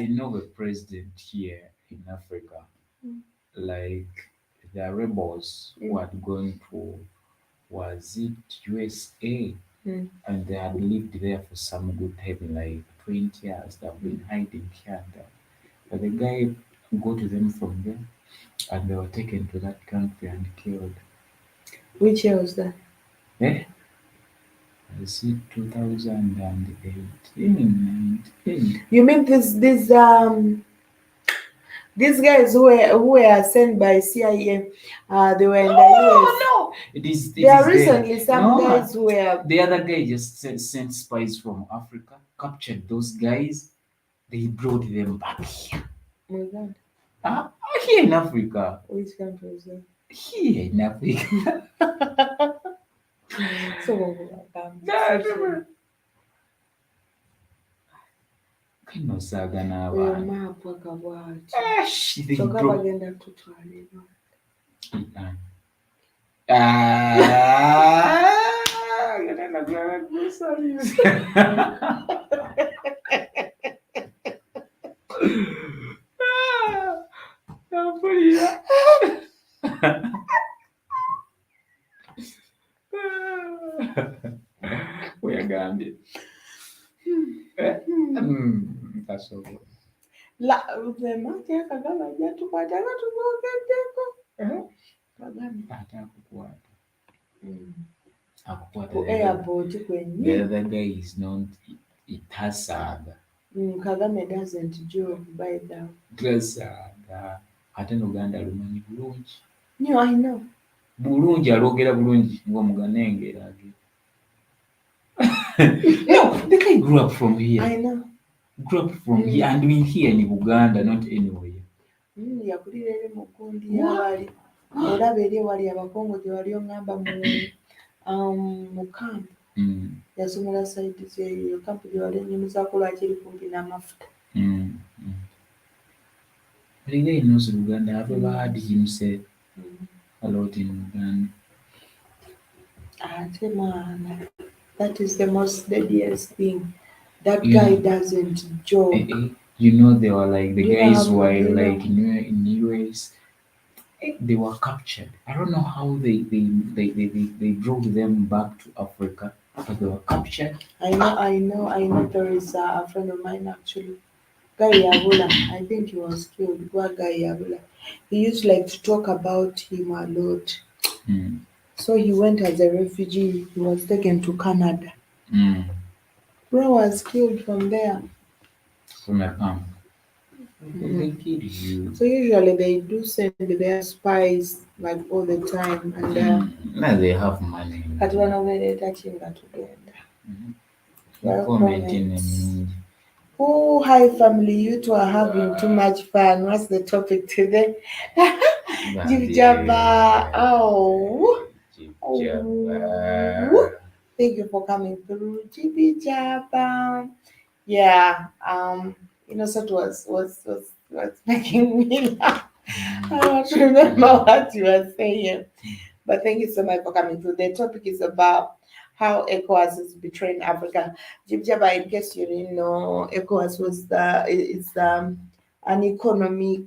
know the president here in Africa, like the rebels who had gone to, was it USA, and they had lived there for some good time, like 20 years. They've been hiding here and there. But the guy got them from there, and they were taken to that country and killed. Which year was that? Was it 2018, 19? You mean these guys who were sent by CIA? They were in the US. No, There are recently some guys who were. The other guy just sent spies from Africa, captured those guys, they brought them back here. Oh Here in Africa. Which country is that? Here in Africa. So kanosaga n'abantu bagenda tutwalibwa weyagambye tasobola Kagame ajja tukwata nga tumwogeddeko. Kagame ate akukwata ku airport kwennyini. The other guy is not Tasaga. Kagame doesn't joke by that. Tasaga ate n'Oluganda lumanyi bulungi. No, I know. bulungi alwogera bulungi ng'omuganengera age. No, the guy grew up from here. I know. Grew up from here and we're here in Uganda, not anywhere. Yakulira eri mu gundi y'abali olaba eri ewali abakongo gye wali oŋŋamba mu kampu yasomera sayidi zeeyo kampu gye wali ennyumizaako lwaki eri kumpi n'amafuta. But he knows Uganda. I've ever heard him say a lot in Uganda. Ate mwana, that is the most deadliest thing. That guy doesn't joke. You know, they were like the guys were like in the US. They were captured. I don't know how they drove them back to Africa, but they were captured. I know. There is a friend of mine actually, Guy Yabula. I think he was killed. Guy Yabula. He used like to talk about him a lot. So he went as a refugee. He was taken to Canada. Bro was killed from there. From a camp. They killed you. So usually they do send their spies like all the time, and now they have money. At one of the touching that together. Oh, hi family! You two are having too much fun. What's the topic today? Jibjaba. Oh. Thank you for coming through, Jibjaba. Yeah. INNOSSETU was making me laugh. I don't remember what you were saying. But thank you so much for coming through. The topic is about how ECOWAS is betraying Africa. Jibjaba, in case you didn't know, ECOWAS is an economic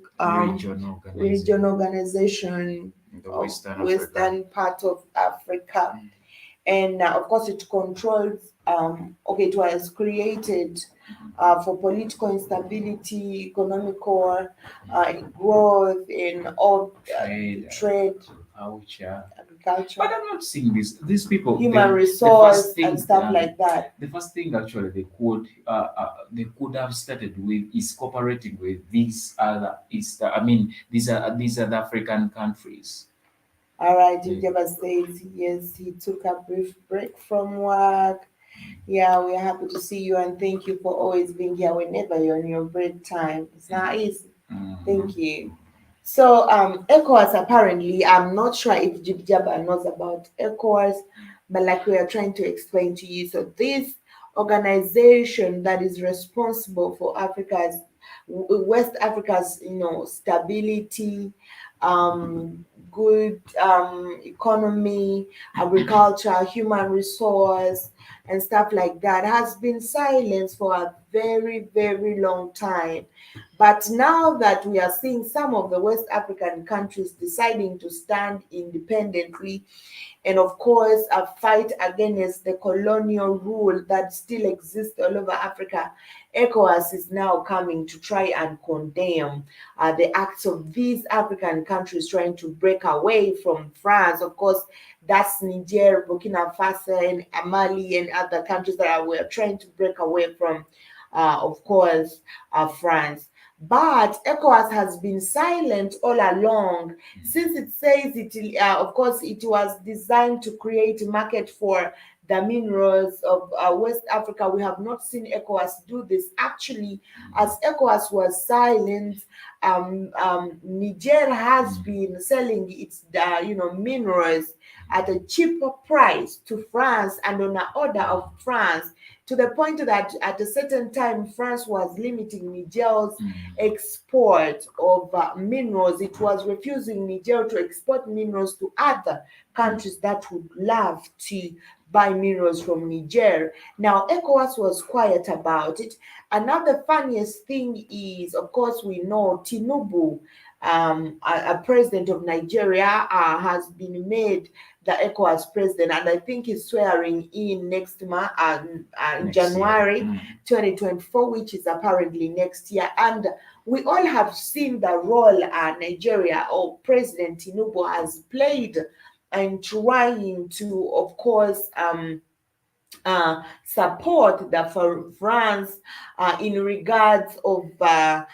region organization in the western part of Africa. And of course, it controls. It was created for political instability, economical growth, and all trade, agriculture. But I'm not seeing this. These people, human resource and stuff like that. The first thing actually they could have started with is cooperating with these other these other African countries. All right, Jibjaba says yes, he took a brief break from work. Yeah, we are happy to see you and thank you for always being here whenever you're on your break time. It's not easy. Thank you. So ECOWAS, apparently, I'm not sure if Jibjaba knows about ECOWAS, but like we are trying to explain to you. So this organization that is responsible for West Africa's, stability, good economy, agriculture, human resource, and stuff like that has been silenced for a very, very long time. But now that we are seeing some of the West African countries deciding to stand independently, and of course a fight against the colonial rule that still exists all over Africa, ECOWAS is now coming to try and condemn the acts of these African countries trying to break away from France. Of course, that's Niger, Burkina Faso, and Mali, and other countries that were trying to break away from, of course, France. But ECOWAS has been silent all along since it says of course, it was designed to create a market for the minerals of West Africa. We have not seen ECOWAS do this. Actually, as ECOWAS was silent, Niger has been selling its minerals at a cheaper price to France and on an order of France, to the point that at a certain time France was limiting Niger's export of minerals. It was refusing Niger to export minerals to other countries that would love to buy minerals from Niger. Now, ECOWAS was quiet about it. Another funniest thing is, of course, we know Tinubu, a president of Nigeria, has been made the ECOWAS president, and I think he's swearing in next month, in January 2024, which is apparently next year. And we all have seen the role Nigeria or President Tinubu has played in trying to, of course, support that for France in regards of the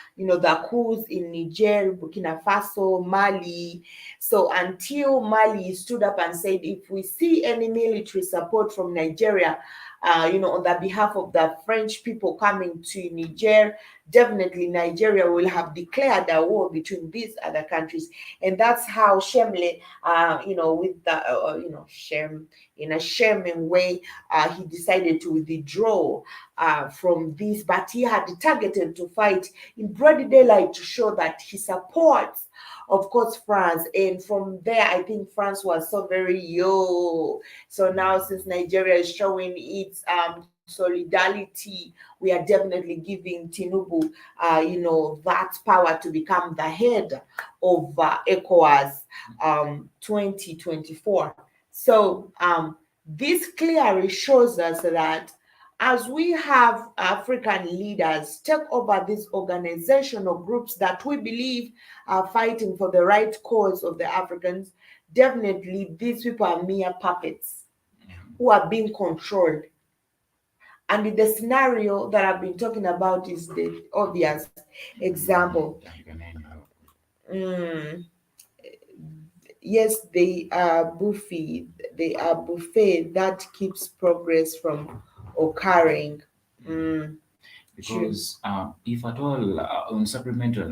coups in Niger, Burkina Faso, Mali. So until Mali stood up and said, if we see any military support from Nigeria, on the behalf of the French people coming to Niger, definitely Nigeria will have declared a war between these other countries, and that's how Shemle, with the Shem in a shaming way, he decided to withdraw from this, but he had targeted to fight in broad daylight to show that he supports, of course, France. And from there, I think France was so very yo. So now, since Nigeria is showing its solidarity, we are definitely giving Tinubu, that power to become the head of ECOWAS 2024. So this clearly shows us that as we have African leaders take over these organizational groups that we believe are fighting for the right cause of the Africans, definitely these people are mere puppets who are being controlled. And the scenario that I've been talking about is the obvious example. Mm, yes, they are buffet that keeps progress from occurring. Mm, true. Because if at all on supplemental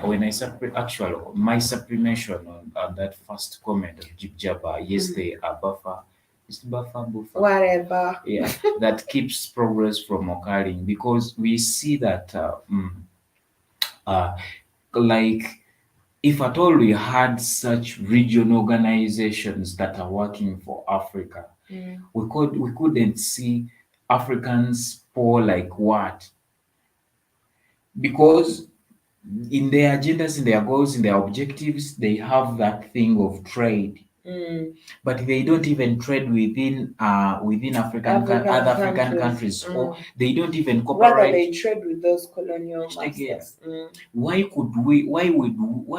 when I actual my supplementation on that first comment of Jib Jabba, yes, they are buffer. It's buffer. Whatever. Yeah, that keeps progress from occurring because we see that uh, like if at all we had such regional organizations that are working for Africa, we couldn't see Africans poor like what? Because in their agendas, in their goals, in their objectives, they have that thing of trade, Mm. but they don't even trade within other African countries, or they don't even Rather, they cooperate. trade with those colonial Again, masters. why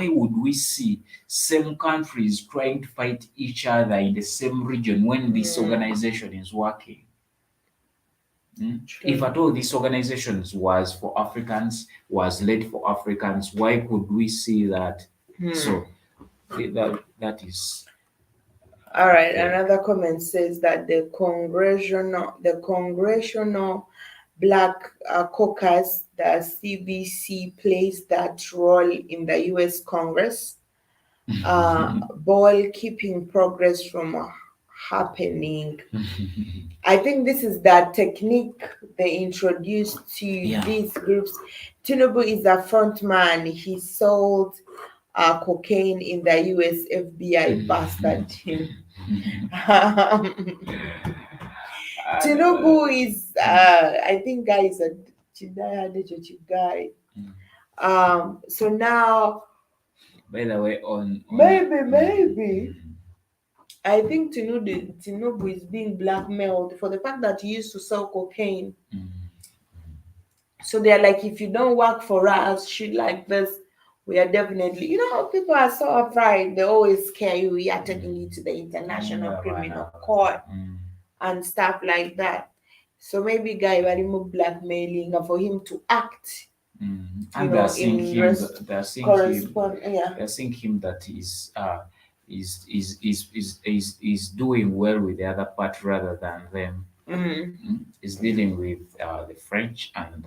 would we see same countries trying to fight each other in the same region when this organization is working? If True. at all this organizations was for Africans, was led for Africans, why could we see that? So that is All right. okay. Another comment says that the Congressional Black Caucus, the CBC, plays that role in the U.S. Congress, ball keeping progress from happening. I think this is the technique they introduced to Yeah. these groups. Tinubu is a front man. He sold cocaine in the US FBI bastard team. Tinubu is, I think, guy is a Chidaya Dejochi guy. So now, By the way, on maybe, I think Tinubu is being blackmailed for the fact that he used to sell cocaine. So they're like, if you don't work for us, shit like this, we are definitely, people are so afraid. They always scare you. We are taking you to the International Criminal Court and stuff like that. So maybe guy will remove blackmailing for him to act. And they're seeing him. Yeah. They're seeing him that is doing well with the other part rather than them. Is dealing with the French and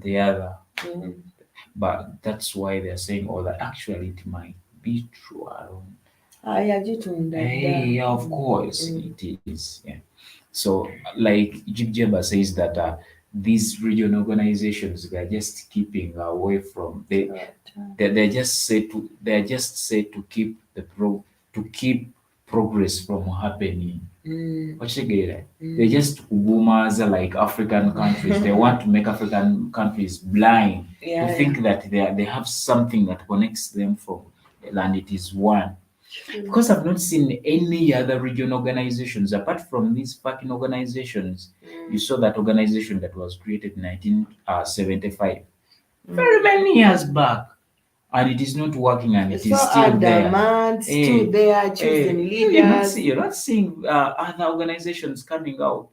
the other. But that's why they're saying, oh, that actually it might be true. Hey, of course it is. Yeah. So, like Jib Jeba says that these regional organizations, they're just keeping away from they're just said to keep to keep progress from happening. What you get it? They just boomers like African countries. They want to make African countries blind to think that they have something that connects them from and it is one. Because I've not seen any other regional organizations apart from these fucking organizations. You saw that organization that was created in 1975, very many years back. and it is not working, and it So is still there. adamant, still Eh, there, choosing leaders. you're not seeing other organizations coming out,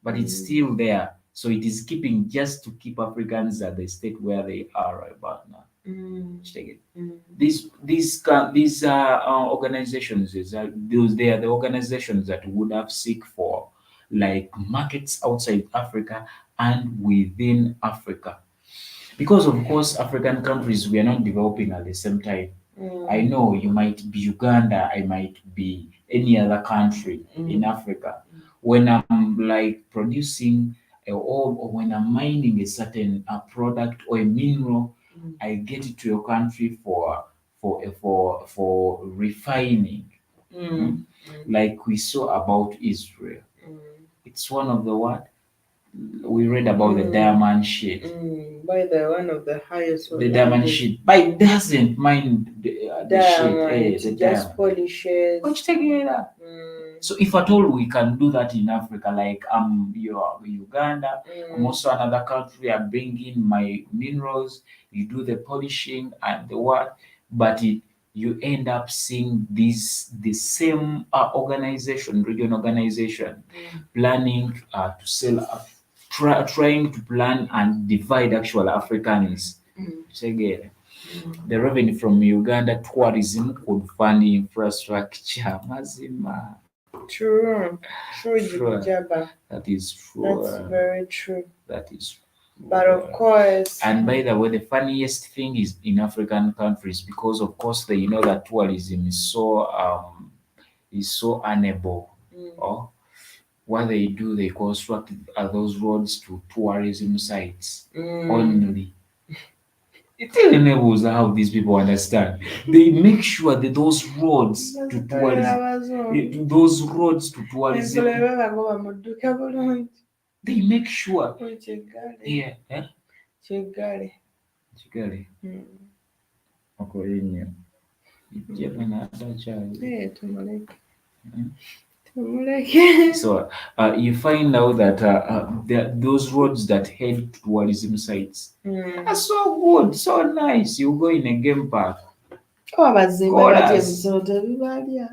but it's Mm, still there. So it is keeping just to keep Africans at the state where they are right about now. mm, Take it. mm, These organizations they are the organizations that would have seek for like markets outside Africa and within Africa, because of course African countries we are not developing at the same time. I mm, know you might be Uganda, I might be any other country in mm, Africa. When I'm like producing or when I'm mining a certain product or a mineral, mm, I get it to your country for refining. mm, Mm? Like we saw about Israel. mm, It's one of the what we read about the mm, diamond sheet. by the one of the highest The one diamond landed sheet, but it doesn't mind the sheet, diamond, the just diamond. polishes. Which take it up. Mm, So if at all we can do that in Africa, like you're Uganda, I'm mm, also another country, I bring in my minerals, you do the polishing and the what, but you end up seeing the same organization, region organization, mm, planning to sell, trying to plan and divide actual Africans. mm, Segere. mm. The revenue from Uganda tourism could fund infrastructure. Mazima. True, true, Sure. Jibijaba. That is That's true. very true. That is But of true. course, And by the way, the funniest thing is in African countries, because of course they know that tourism is so unable. mm, Or what they do, they construct those roads to tourism sites mm, only. It enables how these people understand. They make sure that those roads to tourism, enkolera bagoba mu dduka bulungi they make sure. mu kiggale Yeah, eh? kiggale. Kigali. Mm, Okoye nnyo. Ijjaba mm. n'atakyali. Tumuleke Mm. tumuleke. So you find out that those roads that head to tourism sites are so good, so nice. You go in a game park. Oba bazimba batya Gorgeous. ebisolo tebibalya.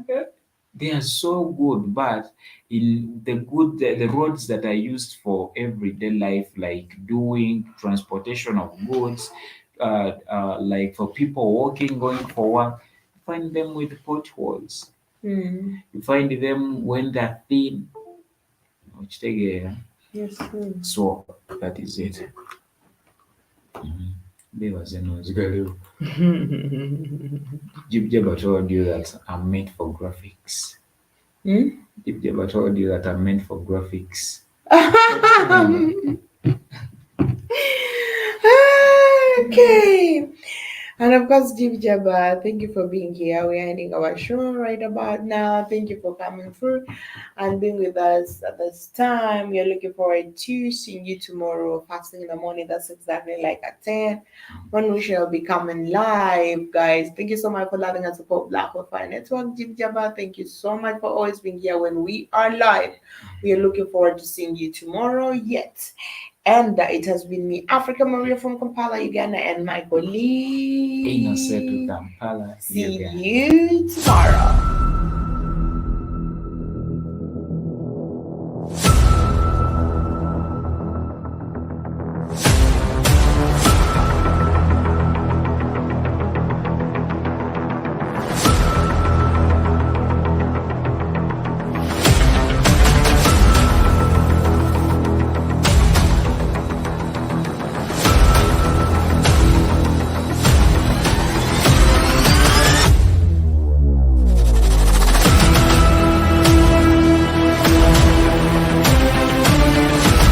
They are so good, but in the roads that are used for everyday life, like doing transportation of goods, like for people walking, going for work, you find them with potholes. Mm. You find them when they're thin, which they Yes, mm. so that is it. Bebaze nozigalewo. Jib Jabba told you that I'm meant for graphics. Hmm? Jib Jabba told you that I'm meant for graphics. Okay. And of course, Deep Jabba, thank you for being here. We're ending our show right about now. Thank you for coming through and being with us at this time. We are looking forward to seeing you tomorrow, fasting in the morning. That's exactly like at 10 when we shall be coming live, guys. Thank you so much for letting us support Black Wi-Fi Network. Deep Jabba, thank you so much for always being here when we are live. We are looking forward to seeing you tomorrow. Yet. And it has been me, Africa Maria from Kampala, Uganda, and Michael Lee. INNOSSETU Kampala, See Uganda. you tomorrow.